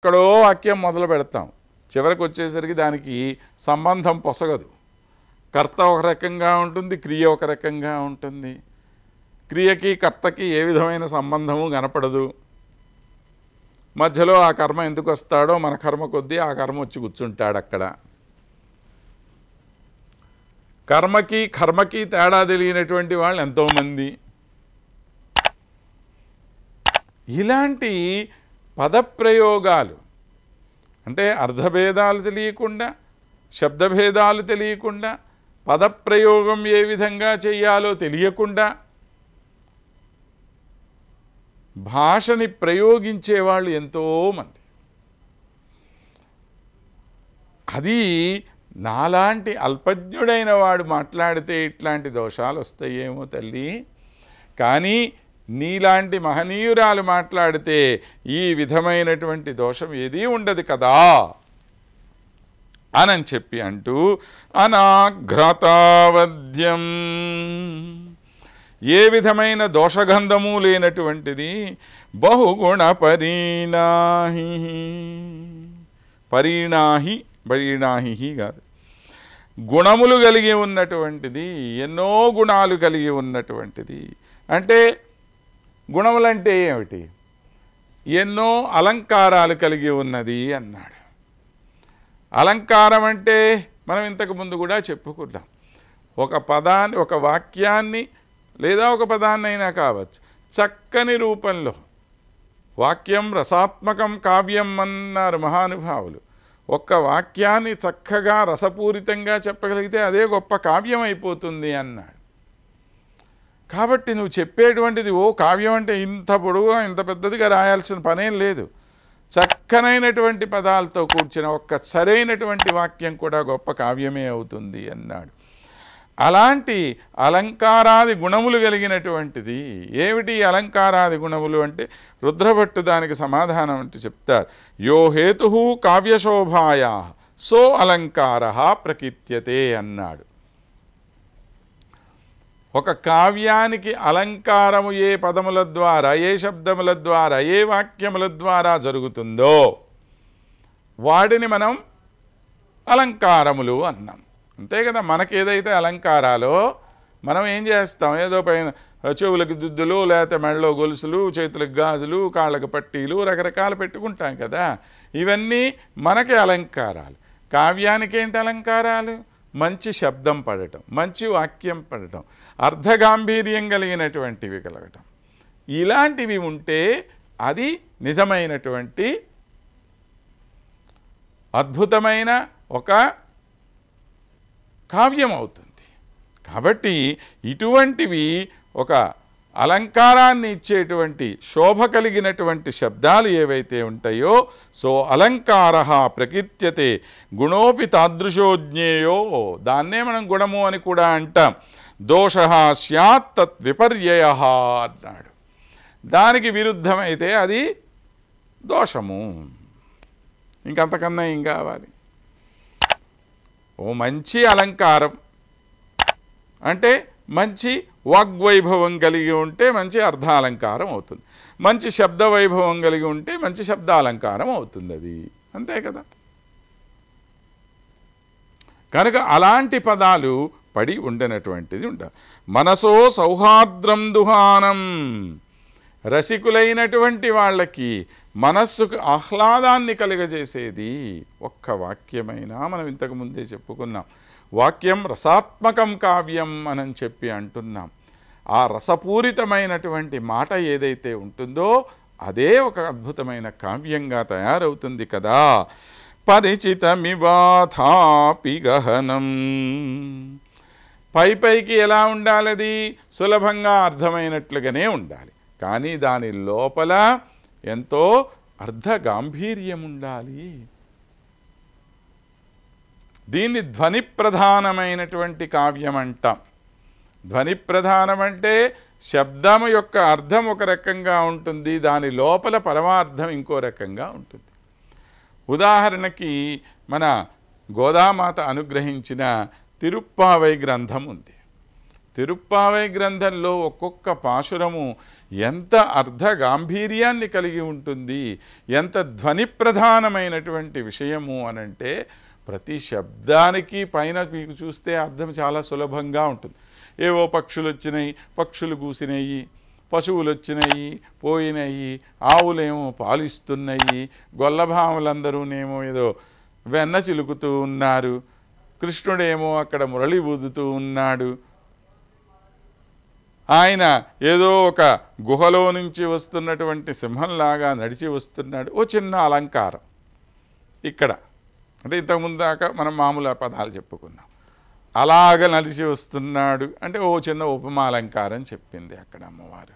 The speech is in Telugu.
ఎక్కడో వాక్యం మొదలు పెడతాం, చివరికి వచ్చేసరికి దానికి సంబంధం పొసగదు. కర్త ఒక రకంగా ఉంటుంది, క్రియ ఒక రకంగా ఉంటుంది. క్రియకి కర్తకి ఏ విధమైన సంబంధము కనపడదు. మధ్యలో ఆ కర్మ ఎందుకు వస్తాడో మన కర్మ కొద్దీ ఆ కర్మ వచ్చి కూర్చుంటాడు అక్కడ. కర్మకి తేడా తెలియనటువంటి వాళ్ళు ఎంతోమంది. ఇలాంటి పదప్రయోగాలు అంటే అర్థభేదాలు తెలియకుండా, శబ్దభేదాలు తెలియకుండా, పదప్రయోగం ఏ విధంగా చేయాలో తెలియకుండా భాషని ప్రయోగించేవాళ్ళు ఎంతోమంది. అది నాలాంటి అల్పజ్ఞుడైన వాడు మాట్లాడితే ఇట్లాంటి దోషాలు వస్తాయేమో తల్లి, కానీ నీలాంటి మహనీయురాలు మాట్లాడితే ఈ విధమైనటువంటి దోషం ఏదీ ఉండదు కదా అని చెప్పి అంటూ అనాఘ్రతావద్యం, ఏ విధమైన దోషగంధము లేనటువంటిది, బహుగుణ పరిణాహి కాదు, గుణములు కలిగి ఉన్నటువంటిది, ఎన్నో గుణాలు కలిగి ఉన్నటువంటిది. అంటే గుణములంటే ఏమిటి? ఎన్నో అలంకారాలు కలిగి ఉన్నది అన్నాడు. అలంకారం అంటే మనం ఇంతకుముందు కూడా చెప్పుకున్నాం. ఒక పదాన్ని, ఒక వాక్యాన్ని లేదా ఒక పదాన్నైనా కావచ్చు, చక్కని రూపంలో, వాక్యం రసాత్మకం కావ్యం అన్నారు మహానుభావులు. ఒక్క వాక్యాన్ని చక్కగా రసపూరితంగా చెప్పగలిగితే అదే గొప్ప కావ్యం అయిపోతుంది అన్నాడు. కాబట్టి నువ్వు చెప్పేటువంటిది కావ్యం అంటే ఇంత పొడవుగా ఇంత పెద్దదిగా రాయాల్సిన పనేం లేదు. చక్కనైనటువంటి పదాలతో కూర్చిన ఒక్క సరైనటువంటి వాక్యం కూడా గొప్ప కావ్యమే అవుతుంది అన్నాడు. అలాంటి అలంకారాది గుణములు కలిగినటువంటిది ఏమిటి? అలంకారాది గుణములు అంటే రుద్రభట్టు దానికి సమాధానం అంటూ చెప్తారు. యో హేతు కావ్యశోభాయా సో అలంకార ప్రకీర్త్యతే అన్నాడు. ఒక కావ్యానికి అలంకారము ఏ పదముల ద్వారా, ఏ శబ్దముల ద్వారా, ఏ వాక్యముల ద్వారా జరుగుతుందో వాటిని మనం అలంకారములు అన్నాం. అంతే కదా. మనకేదైతే అలంకారాలో మనం ఏం చేస్తాం, ఏదో పైన చెవులకి దుద్దులు, లేకపోతే మెడలో గొలుసులు, చేతులకు గాజులు, కాళ్ళకు పట్టీలు, రకరకాలు పెట్టుకుంటాం కదా. ఇవన్నీ మనకి అలంకారాలు. కావ్యానికి ఏంటి అలంకారాలు? మంచి శబ్దం పడటం, మంచి వాక్యం పడటం, అర్ధగాంభీర్యం కలిగినటువంటివి కలగటం. ఇలాంటివి ఉంటే అది నిజమైనటువంటి అద్భుతమైన ఒక కావ్యం అవుతుంది. కాబట్టి ఇటువంటివి ఒక అలంకారాన్ని ఇచ్చేటువంటి శోభ కలిగినటువంటి శబ్దాలు ఏవైతే ఉంటాయో సో అలంకార ప్రకీర్త్యతే గుణోపి తాదృశో జ్ఞేయో, దాన్నే మనం గుణము అని కూడా అంటాం. దోష స్యాత్ తత్ విపర్యయ అన్నాడు. దానికి విరుద్ధమైతే అది దోషము. ఇంకంతకన్నా ఏం కావాలి? మంచి అలంకారం అంటే మంచి వాగ్వైభవం కలిగి ఉంటే మంచి అర్ధాలంకారం అవుతుంది. మంచి శబ్ద వైభవం కలిగి ఉంటే మంచి శబ్దాలంకారం అవుతుంది. అది అంతే కదా. కనుక అలాంటి పదాలు పడి ఉండనటువంటిది ఉండాలి. మనసో సౌహార్ద్రం దుహానం, రసికులైనటువంటి వాళ్ళకి మనస్సుకు ఆహ్లాదాన్ని కలుగజేసేది ఒక్క వాక్యమైనా. మనం ఇంతకుముందే చెప్పుకున్నాం, వాక్యం రసాత్మకం కావ్యం అని చెప్పి అంటున్నాం. ఆ రసపూరితమైనటువంటి మాట ఏదైతే ఉంటుందో అదే ఒక అద్భుతమైన కావ్యంగా తయారవుతుంది కదా. పరిచితమివాథాపి గహనం, పైకి ఎలా ఉండాలి? అది సులభంగా అర్థమైనట్లుగానే ఉండాలి, కానీ దాని లోపల ఎంతో అర్ధగాంభీర్యం ఉండాలి. దీన్ని ధ్వని ప్రధానమైనటువంటి కావ్యం అంటాం. ధ్వని ప్రధానం అంటే శబ్దము యొక్క అర్థం ఒక రకంగా ఉంటుంది, దాని లోపల పరమార్థం ఇంకో రకంగా ఉంటుంది. ఉదాహరణకి మన గోదామాత అనుగ్రహించిన తిరుప్పావై గ్రంథం ఉంది. తిరుప్పావై గ్రంథంలో ఒక్కొక్క పాశురము ఎంత అర్థ గాంభీర్యాన్ని కలిగి ఉంటుంది, ఎంత ధ్వని ప్రధానమైనటువంటి విషయము అనంటే ప్రతి శబ్దానికి పైన మీకు చూస్తే అర్థం చాలా సులభంగా ఉంటుంది. ఏవో పక్షులు వచ్చినాయి, పక్షులు కూసినాయి, పశువులు వచ్చినాయి పోయినాయి, ఆవులేమో పాలిస్తున్నాయి, గొల్లభాములందరూనేమో ఏదో వెన్న చిలుకుతూ ఉన్నారు, కృష్ణుడేమో అక్కడ మురళి ఊదుతూ ఉన్నాడు, ఆయన ఏదో ఒక గుహలో నుంచి వస్తున్నటువంటి సింహంలాగా నడిచి వస్తున్నాడు. ఓ చిన్న అలంకారం ఇక్కడ, అంటే ఇంతకుముందు దాకా మనం మామూలు పదాలు చెప్పుకున్నాం. అలాగ నడిచి వస్తున్నాడు అంటే ఓ చిన్న ఉపమాలంకారం చెప్పింది అక్కడ అమ్మవారు.